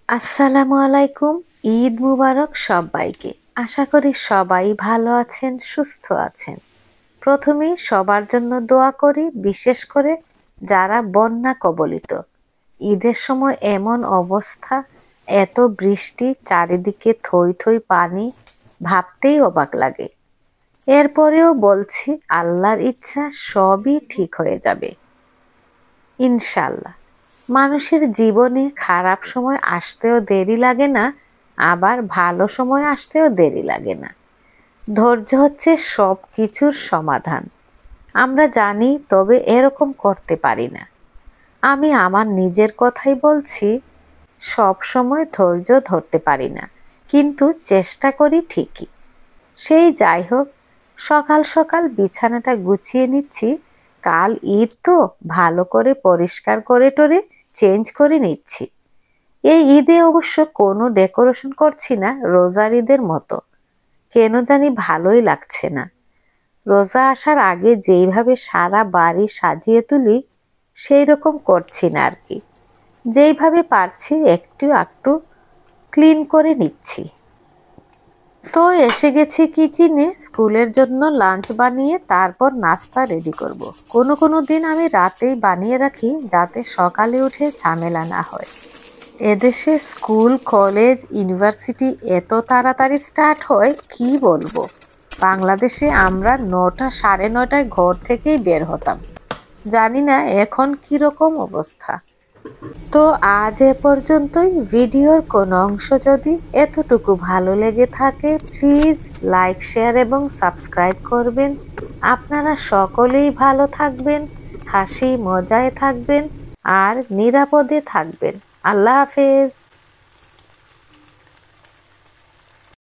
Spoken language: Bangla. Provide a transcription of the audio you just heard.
আসসালামু আলাইকুম। ঈদ মুবারক সবাইকে। আশা করি সবাই ভালো আছেন, সুস্থ আছেন। প্রথমেই সবার জন্য দোয়া করি, বিশেষ করে যারা বন্যা কবলিত। ঈদের সময় এমন অবস্থা, এত বৃষ্টি, চারিদিকে থই থই পানি, ভাবতেই অবাক লাগে। এরপরেও বলছি আল্লাহর ইচ্ছা সবই ঠিক হয়ে যাবে ইনশাল্লাহ। মানুষের জীবনে খারাপ সময় আসতেও দেরি লাগে না, আবার ভালো সময় আসতেও দেরি লাগে না। ধৈর্য হচ্ছে সব কিছুর সমাধান। আমরা জানি, তবে এরকম করতে পারি না। আমি আমার নিজের কথাই বলছি, সব সময় ধৈর্য ধরতে পারি না, কিন্তু চেষ্টা করি ঠিকই। সেই যাই হোক, সকাল সকাল বিছানাটা গুছিয়ে নিচ্ছি। কাল ঈদ তো, ভালো করে পরিষ্কার করে টরে চেঞ্জ করে নিচ্ছি। এই ঈদে অবশ্য কোনো ডেকোরেশন করছি না, রোজার ঈদের মতো। কেন জানি ভালোই লাগছে না। রোজা আসার আগে যেইভাবে সারা বাড়ি সাজিয়ে তুলি, সেই রকম করছি না আর কি। যেইভাবে পারছি একটু একটু ক্লিন করে নিচ্ছি। তো এসে গেছি কিচেনে, স্কুলের জন্য লাঞ্চ বানিয়ে তারপর নাস্তা রেডি করব। কোনো কোনো দিন আমি রাতেই বানিয়ে রাখি, যাতে সকালে উঠে ঝামেলা না হয়। এদেশে স্কুল, কলেজ, ইউনিভার্সিটি এত তাড়াতাড়ি স্টার্ট হয়, কি বলবো। বাংলাদেশে আমরা 9টা, 9:30টায় ঘর থেকেই বের হতাম। জানি না এখন কিরকম অবস্থা। তো আজ এ পর্যন্তই। ভিডিওর কোনো অংশ যদি এতটুকু ভালো লেগে থাকে, প্লিজ লাইক, শেয়ার এবং সাবস্ক্রাইব করবেন। আপনারা সকলেই ভালো থাকবেন, হাসি মজায় থাকবেন আর নিরাপদে থাকবেন। আল্লাহ হাফেজ।